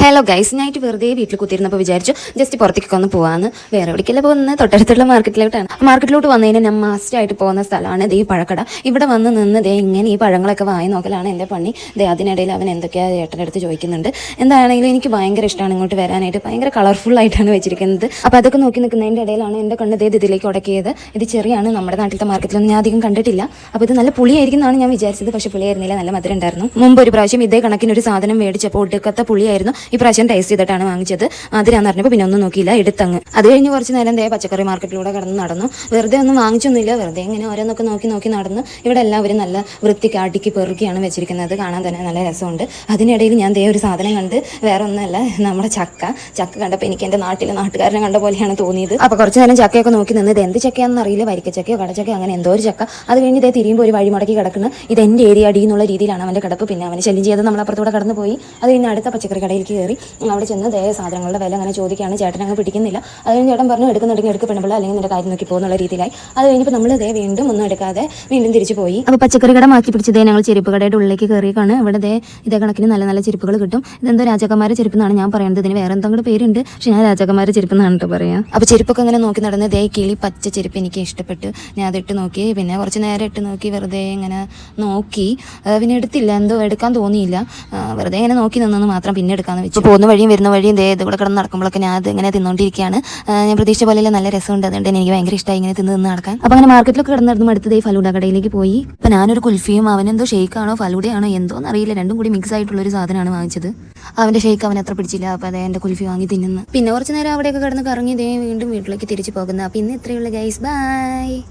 Hello guys, ഞാനായിട്ട് വെറുതെ വീട്ടിൽ കുത്തിയിരുന്നപ്പോൾ വിചാരിച്ചു ജസ്റ്റ് പുറത്തേക്കൊക്കെ ഒന്ന് പോകാമെന്ന്. വേറെ എവിടേക്കല്ല പോകുന്നത്, തൊട്ടടുത്തുള്ള മാർക്കറ്റിലോട്ടാണ്. മാർക്കറ്റിലോട്ട് വന്നതിന് ഞാൻ മസ്റ്റായിട്ട് പോകുന്ന സ്ഥലമാണ് ദേ ഈ പഴക്കട. ഇവിടെ വന്ന് നിന്ന് ദേ ഇങ്ങനെ ഈ പഴങ്ങളൊക്കെ വാങ്ങി നോക്കലാണ് എൻ്റെ പണി. ദേ അതിനിടയിൽ അവൻ എന്തൊക്കെയാണ് ചേട്ടൻ്റെ അടുത്ത് ചോദിക്കുന്നുണ്ട്. എന്താണെങ്കിലും എനിക്ക് ഭയങ്കര ഇഷ്ടമാണ് ഇങ്ങോട്ട് വരാനായിട്ട്. ഭയങ്കര കളർഫുള്ളായിട്ടാണ് വെച്ചിരിക്കുന്നത്. അപ്പോൾ അതൊക്കെ നോക്കി നിൽക്കുന്നതിൻ്റെ ഇടയിലാണ് എൻ്റെ കണ്ണ് ദേ ഇതിലേക്ക് ഉടക്കിയത്. ഇത് ചെറിയാണ്, നമ്മുടെ നാട്ടിലത്തെ മാർക്കറ്റിലൊന്നും ഞാൻ അധികം കണ്ടിട്ടില്ല. അപ്പോൾ ഇത് നല്ല പുളിയായിരിക്കും എന്നാണ് ഞാൻ വിചാരിച്ചത്. പക്ഷേ പുളിയായിരുന്നില്ല, നല്ല മധുരം ഉണ്ടായിരുന്നു. മുമ്പ് ഒരു പ്രാവശ്യം ഇതേ കണക്കിനൊരു സാധനം മേടിച്ചപ്പോൾ ഒടുക്കത്തെ പുളിയായിരുന്നു. ഈ പ്രാവശ്യം ടേസ്റ്റ് ചെയ്തിട്ടാണ് വാങ്ങിച്ചത്. അതിനാന്ന് പറഞ്ഞപ്പോൾ പിന്നെ ഒന്നും നോക്കിയില്ല, എടുത്തങ്ങ്. അത് കഴിഞ്ഞ് കുറച്ച് നേരം ദേ പച്ചക്കറി മാർക്കറ്റിലൂടെ കിടന്ന് നടന്നു. വെറുതെ ഒന്നും വാങ്ങിച്ചൊന്നുമില്ല, വെറുതെ ഇങ്ങനെ ഓരോന്നൊക്കെ നോക്കി നടന്നു. ഇവിടെ എല്ലാവരും നല്ല വൃത്തിക്ക് അടുക്കി പെറുക്കിയാണ് വെച്ചിരിക്കുന്നത്. കാണാൻ തന്നെ നല്ല രസമുണ്ട്. അതിനിടയിൽ ഞാൻ ദേ ഒരു സാധനം കണ്ട്, വേറെ ഒന്നുമല്ല, നമ്മുടെ ചക്ക കണ്ടപ്പോൾ എനിക്ക് എൻ്റെ നാട്ടുകാരനെ കണ്ട പോലെയാണ് തോന്നിയത്. അപ്പോൾ കുറച്ച് നേരം ചക്കയൊക്കെ നോക്കി നിന്ന്. ഇത് എന്ത് ചക്കയാണെന്ന് അറിയില്ല, വരിക്കച്ചക്കയോ കടച്ചക്കയോ അങ്ങനെ എന്തോ ഒരു ചക്ക. അത് കഴിഞ്ഞ് ഇതേ തിരിയുമ്പോൾ ഒരു വഴി മുടക്കി കിടക്കുന്നു. ഇത് എൻ്റെ ഏരിയ അടി എന്നുള്ള രീതിയിലാണ് അവൻ്റെ കിടപ്പ്. പിന്നെ അവനെ ശല്യം ചെയ്ത് നമ്മളപ്പുറത്തൂടെ കടന്നു പോയി. അത് കഴിഞ്ഞ് അടുത്ത പച്ചക്കറി കടയിലേക്ക് കയറി. അവിടെ ചെന്ന് ദേ സാധനങ്ങളുടെ വില അങ്ങനെ ചോദിക്കുകയാണ്. ചേട്ടൻ അങ്ങ് പിടിക്കുന്നില്ല. അത് കഴിഞ്ഞ് ചേട്ടൻ പറഞ്ഞു എടുക്കുന്നുണ്ടെങ്കിൽ എടുക്ക് പെണ്ണുപിള്ള, അല്ലെങ്കിൽ നിന്റെ കാര്യം നോക്കി പോകുന്നുള്ള രീതിയിലായി. അത് കഴിഞ്ഞപ്പോൾ നമ്മൾ ദേ വീണ്ടും ഒന്നും എടുക്കാതെ വീണ്ടും തിരിച്ചു പോയി. അപ്പോൾ പച്ചക്കറി കട മാറ്റി പിടിച്ചതേ ഞങ്ങൾ ചെരുപ്പ് കടയുടെ ഉള്ളിലേക്ക് കയറിയേക്കാണ്. ഇവിടെ ഇതേ കണക്കിന് നല്ല നല്ല ചെരുപ്പുകൾ കിട്ടും. ഇതെന്തോ രാജാക്കന്മാരുടെ ചെരുപ്പ് എന്നാണ് ഞാൻ പറയുന്നത്. ഇതിന് വേറെ എന്തെങ്കിലും പേരുണ്ട്, പക്ഷേ ഞാൻ രാജാക്കന്മാരുടെ ചെരുപ്പ് എന്നാണ് കേട്ടോ പറയാം. അപ്പോൾ ചെരുപ്പൊക്കെ അങ്ങനെ നോക്കി നടന്ന് ദേ കിളി പച്ച ചെരുപ്പ് എനിക്ക് ഇഷ്ടപ്പെട്ടു. ഞാൻ അതിട്ട് നോക്കി. പിന്നെ കുറച്ച് നേരം ഇട്ട് നോക്കി, വെറുതെ ഇങ്ങനെ നോക്കി. പിന്നെ എടുത്തില്ല, എന്തോ എടുക്കാൻ തോന്നിയില്ല. വെറുതെ ഇങ്ങനെ നോക്കി നിന്നെന്ന് മാത്രം. പിന്നെ എടുക്കാമെന്ന് വെച്ചു. പോകുന്ന വഴിയും വരുന്ന വഴിയും ഇതുകൂടെ കിടന്ന് നടക്കുമ്പോഴൊക്കെ ഞാൻ അത് ഇങ്ങനെ തിന്നുകൊണ്ടിരിക്കുകയാണ്. ഞാൻ പ്രതീക്ഷിച്ച പോലെയല്ല, നല്ല രസമുണ്ട്. അതുകൊണ്ട് എനിക്ക് ഭയങ്കര ഇഷ്ടമായി ഇങ്ങനെ തിന്ന് നടക്കാൻ. അപ്പോൾ അങ്ങനെ മാർക്കറ്റിലൊക്കെ കിടന്നിരുന്നു. അടുത്തത് ഈ ഫലൂഡ കടയിലേക്ക് പോയി. അപ്പോൾ ഞാനൊരു കുൽഫിയും അവനെന്തോ ഷെയ്ക്കാണോ ഫലൂഡയാണോ എന്തോന്ന് അറിയില്ല, രണ്ടും കൂടി മിക്സ് ആയിട്ടുള്ളൊരു സാധനമാണ് വാങ്ങിച്ചത്. അവൻ്റെ ഷെയ്ക്ക് അവൻ അത്ര പിടിച്ചില്ല. അപ്പോൾ അതേ എൻ്റെ കുൽഫി വാങ്ങി തിന്നുന്നു. പിന്നെ കുറച്ച് നേരം അവിടെയൊക്കെ കിടന്ന് കറങ്ങി വീണ്ടും വീട്ടിലേക്ക് തിരിച്ചു പോകുന്നത്. അപ്പോൾ ഇന്ന് ഇത്രയുള്ള ഗൈസ്, ബൈ.